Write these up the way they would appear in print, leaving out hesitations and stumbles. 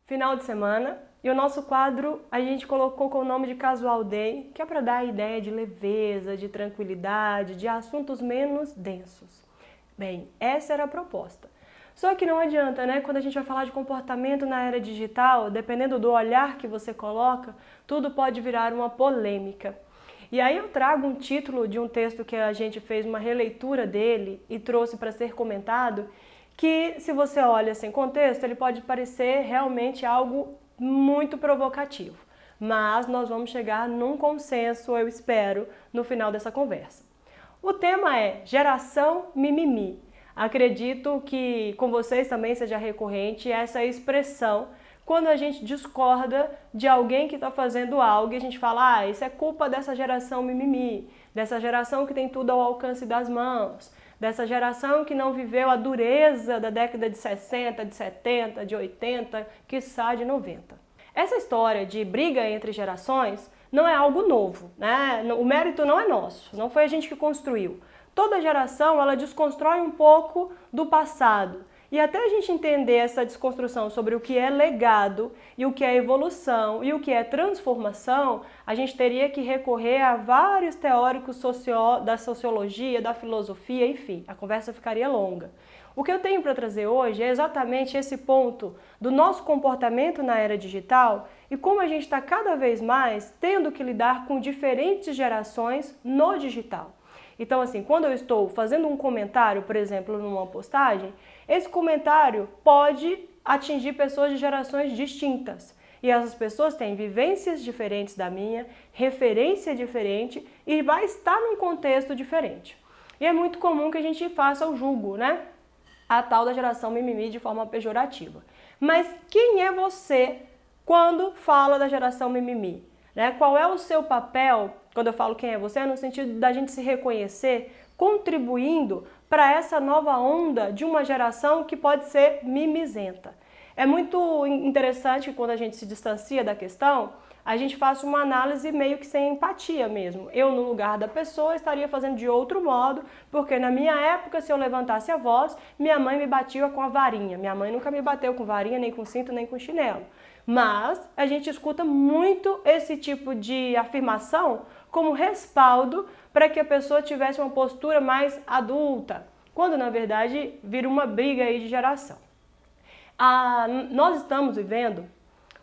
final de semana e o nosso quadro a gente colocou com o nome de Casual Day, que é para dar a ideia de leveza, de tranquilidade, de assuntos menos densos. Bem, essa era a proposta. Só que não adianta, né? Quando a gente vai falar de comportamento na era digital, dependendo do olhar que você coloca, tudo pode virar uma polêmica. E aí eu trago um título de um texto que a gente fez uma releitura dele e trouxe para ser comentado, que se você olha sem contexto, ele pode parecer realmente algo muito provocativo. Mas nós vamos chegar num consenso, eu espero, no final dessa conversa. O tema é geração mimimi. Acredito que com vocês também seja recorrente essa expressão quando a gente discorda de alguém que está fazendo algo e a gente fala, isso é culpa dessa geração mimimi, dessa geração que tem tudo ao alcance das mãos, dessa geração que não viveu a dureza da década de 60, de 70, de 80, quiçá de 90. Essa história de briga entre gerações não é algo novo, né? O mérito não é nosso, não foi a gente que construiu. Toda geração ela desconstrói um pouco do passado. E até a gente entender essa desconstrução sobre o que é legado e o que é evolução e o que é transformação, a gente teria que recorrer a vários teóricos da sociologia, da filosofia, enfim, a conversa ficaria longa. O que eu tenho para trazer hoje é exatamente esse ponto do nosso comportamento na era digital e como a gente está cada vez mais tendo que lidar com diferentes gerações no digital. Então, assim, quando eu estou fazendo um comentário, por exemplo, numa postagem, esse comentário pode atingir pessoas de gerações distintas. E essas pessoas têm vivências diferentes da minha, referência diferente e vai estar num contexto diferente. E é muito comum que a gente faça o julgo, né? A tal da geração mimimi de forma pejorativa. Mas quem é você quando fala da geração mimimi? Né? Qual é o seu papel? Quando eu falo quem é você, é no sentido da gente se reconhecer, contribuindo para essa nova onda de uma geração que pode ser mimizenta. É muito interessante que quando a gente se distancia da questão, a gente faça uma análise meio que sem empatia mesmo. Eu, no lugar da pessoa, estaria fazendo de outro modo, porque na minha época, se eu levantasse a voz, minha mãe me batia com a varinha. Minha mãe nunca me bateu com varinha, nem com cinto, nem com chinelo. Mas a gente escuta muito esse tipo de afirmação como respaldo para que a pessoa tivesse uma postura mais adulta, quando na verdade vira uma briga aí de geração. Nós estamos vivendo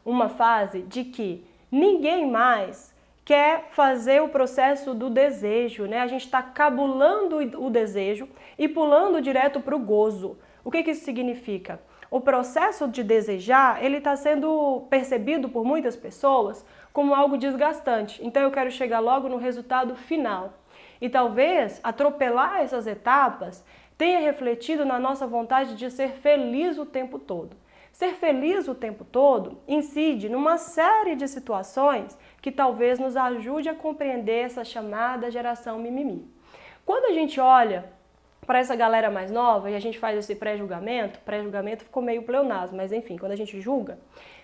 uma fase de que ninguém mais quer fazer o processo do desejo, né? A gente está cabulando o desejo e pulando direto para o gozo. O que isso significa? O processo de desejar, ele está sendo percebido por muitas pessoas como algo desgastante. Então eu quero chegar logo no resultado final. E talvez atropelar essas etapas tenha refletido na nossa vontade de ser feliz o tempo todo. Ser feliz o tempo todo incide numa série de situações que talvez nos ajude a compreender essa chamada geração mimimi. Quando a gente olha para essa galera mais nova e a gente faz esse pré-julgamento ficou meio pleonasmo, mas enfim, quando a gente julga,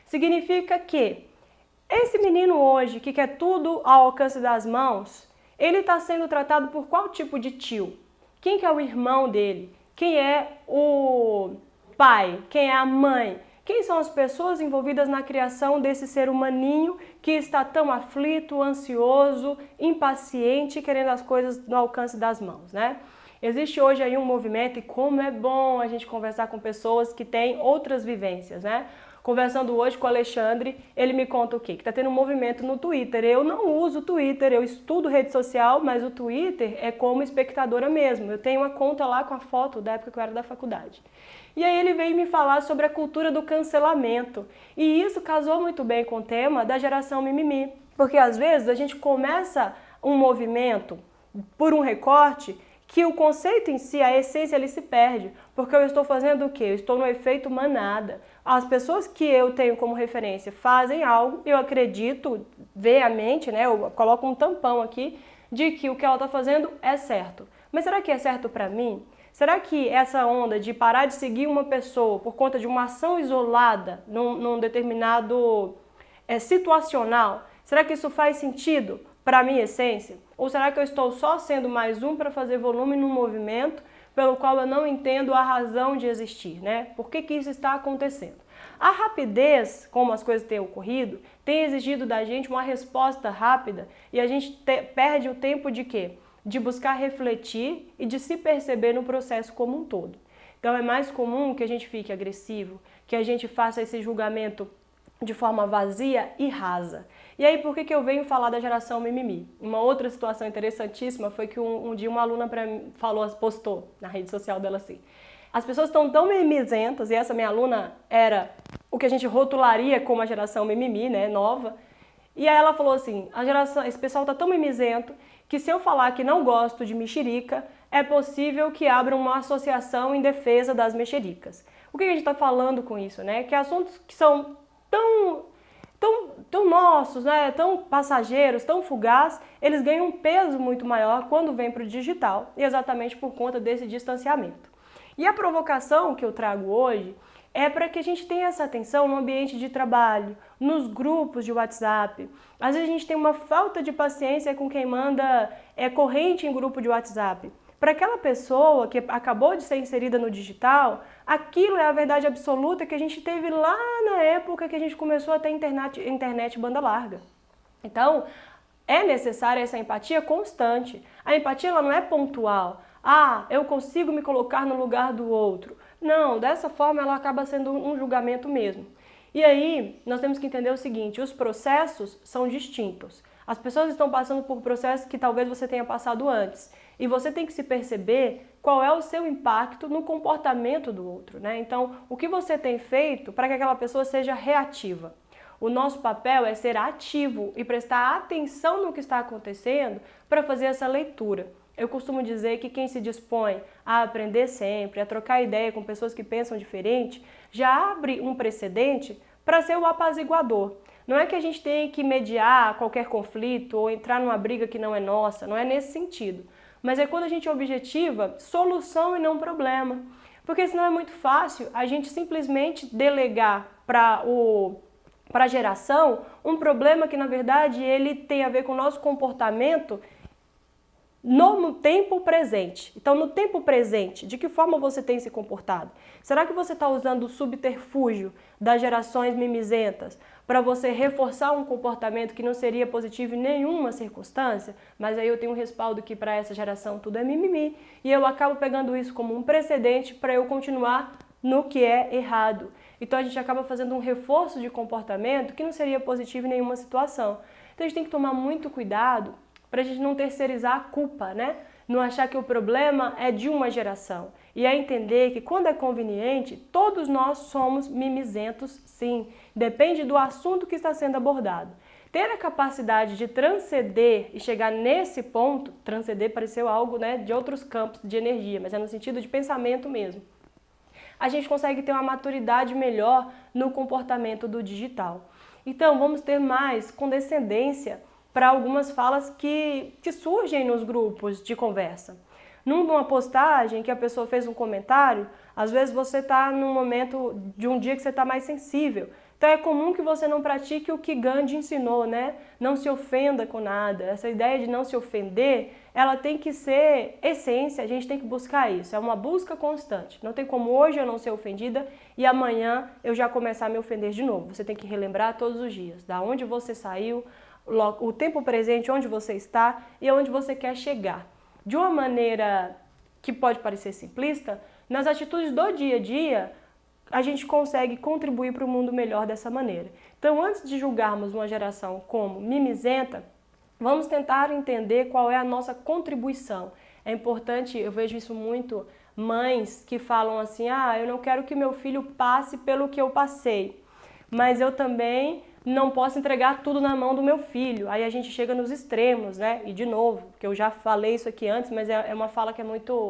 significa que esse menino hoje que quer tudo ao alcance das mãos, ele está sendo tratado por qual tipo de tio? Quem que é o irmão dele? Quem é o pai? Quem é a mãe? Quem são as pessoas envolvidas na criação desse ser humaninho que está tão aflito, ansioso, impaciente, querendo as coisas no alcance das mãos, né? Existe hoje aí um movimento e como é bom a gente conversar com pessoas que têm outras vivências, né? Conversando hoje com o Alexandre, ele me conta o quê? Que está tendo um movimento no Twitter. Eu não uso o Twitter, eu estudo rede social, mas o Twitter é como espectadora mesmo. Eu tenho uma conta lá com a foto da época que eu era da faculdade. E aí ele veio me falar sobre a cultura do cancelamento. E isso casou muito bem com o tema da geração mimimi. Porque às vezes a gente começa um movimento por um recorte que o conceito em si, a essência, ele se perde. Porque eu estou fazendo o quê? Eu estou no efeito manada. As pessoas que eu tenho como referência fazem algo, eu acredito veemente, né? Eu coloco um tampão aqui de que o que ela está fazendo é certo. Mas será que é certo para mim? Será que essa onda de parar de seguir uma pessoa por conta de uma ação isolada num determinado situacional, será que isso faz sentido para a minha essência? Ou será que eu estou só sendo mais um para fazer volume num movimento pelo qual eu não entendo a razão de existir, né? Por que isso está acontecendo? A rapidez, como as coisas têm ocorrido, tem exigido da gente uma resposta rápida e a gente perde o tempo de quê? De buscar refletir e de se perceber no processo como um todo. Então é mais comum que a gente fique agressivo, que a gente faça esse julgamento de forma vazia e rasa. E aí, por que eu venho falar da geração mimimi? Uma outra situação interessantíssima foi que um dia uma aluna postou na rede social dela assim: as pessoas estão tão mimizentas, e essa minha aluna era o que a gente rotularia como a geração mimimi, né, nova. E aí ela falou assim: esse pessoal tá tão mimizento que se eu falar que não gosto de mexerica, é possível que abra uma associação em defesa das mexericas. O que a gente está falando com isso, né? Que assuntos que são tão nossos, né? Tão passageiros, tão fugazes, eles ganham um peso muito maior quando vem para o digital, e exatamente por conta desse distanciamento. E a provocação que eu trago hoje é para que a gente tenha essa atenção no ambiente de trabalho, nos grupos de WhatsApp. Às vezes a gente tem uma falta de paciência com quem manda corrente em grupo de WhatsApp. Para aquela pessoa que acabou de ser inserida no digital, aquilo é a verdade absoluta que a gente teve lá na época que a gente começou a ter internet banda larga. Então, é necessária essa empatia constante. A empatia ela não é pontual. Ah, eu consigo me colocar no lugar do outro. Não, dessa forma ela acaba sendo um julgamento mesmo. E aí, nós temos que entender o seguinte: os processos são distintos. As pessoas estão passando por processos que talvez você tenha passado antes. E você tem que se perceber qual é o seu impacto no comportamento do outro, né? Então, o que você tem feito para que aquela pessoa seja reativa? O nosso papel é ser ativo e prestar atenção no que está acontecendo para fazer essa leitura. Eu costumo dizer que quem se dispõe a aprender sempre, a trocar ideia com pessoas que pensam diferente, já abre um precedente para ser o apaziguador. Não é que a gente tenha que mediar qualquer conflito ou entrar numa briga que não é nossa, não é nesse sentido. Mas é quando a gente objetiva solução e não problema. Porque senão é muito fácil a gente simplesmente delegar para a geração um problema que, na verdade, ele tem a ver com o nosso comportamento no tempo presente. Então, no tempo presente, de que forma você tem se comportado? Será que você está usando o subterfúgio das gerações mimizentas para você reforçar um comportamento que não seria positivo em nenhuma circunstância? Mas aí eu tenho um respaldo que para essa geração tudo é mimimi e eu acabo pegando isso como um precedente para eu continuar no que é errado. Então a gente acaba fazendo um reforço de comportamento que não seria positivo em nenhuma situação. Então a gente tem que tomar muito cuidado para a gente não terceirizar a culpa, né? Não achar que o problema é de uma geração. E é entender que quando é conveniente, todos nós somos mimizentos, sim. Depende do assunto que está sendo abordado. Ter a capacidade de transcender e chegar nesse ponto, transcender pareceu algo, né, de outros campos de energia, mas é no sentido de pensamento mesmo. A gente consegue ter uma maturidade melhor no comportamento do digital. Então, vamos ter mais condescendência para algumas falas que surgem nos grupos de conversa. Numa postagem que a pessoa fez um comentário, às vezes você está num momento de um dia que você está mais sensível. Então é comum que você não pratique o que Gandhi ensinou, né? Não se ofenda com nada. Essa ideia de não se ofender, ela tem que ser essência, a gente tem que buscar isso. É uma busca constante. Não tem como hoje eu não ser ofendida e amanhã eu já começar a me ofender de novo. Você tem que relembrar todos os dias, da onde você saiu, o tempo presente, onde você está e aonde você quer chegar. De uma maneira que pode parecer simplista, nas atitudes do dia a dia, a gente consegue contribuir para o mundo melhor dessa maneira. Então, antes de julgarmos uma geração como mimizenta, vamos tentar entender qual é a nossa contribuição. É importante, eu vejo isso muito, mães que falam assim: ah, eu não quero que meu filho passe pelo que eu passei, mas eu também não posso entregar tudo na mão do meu filho. Aí a gente chega nos extremos, né? E de novo, porque eu já falei isso aqui antes, mas é uma fala que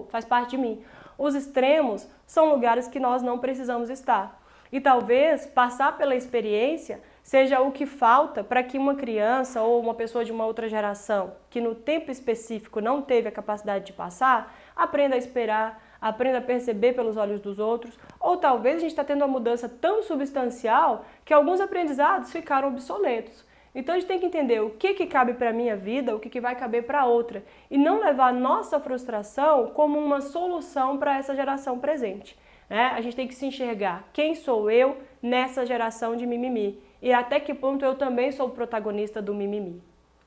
faz parte de mim. Os extremos são lugares que nós não precisamos estar. E talvez passar pela experiência seja o que falta para que uma criança ou uma pessoa de uma outra geração, que no tempo específico não teve a capacidade de passar, aprenda a esperar, aprenda a perceber pelos olhos dos outros, ou talvez a gente está tendo uma mudança tão substancial que alguns aprendizados ficaram obsoletos. Então a gente tem que entender o que cabe para a minha vida, o que vai caber para a outra, e não levar a nossa frustração como uma solução para essa geração presente. né? A gente tem que se enxergar. Quem sou eu nessa geração de mimimi? E até que ponto eu também sou o protagonista do mimimi?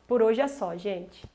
Por hoje é só, gente.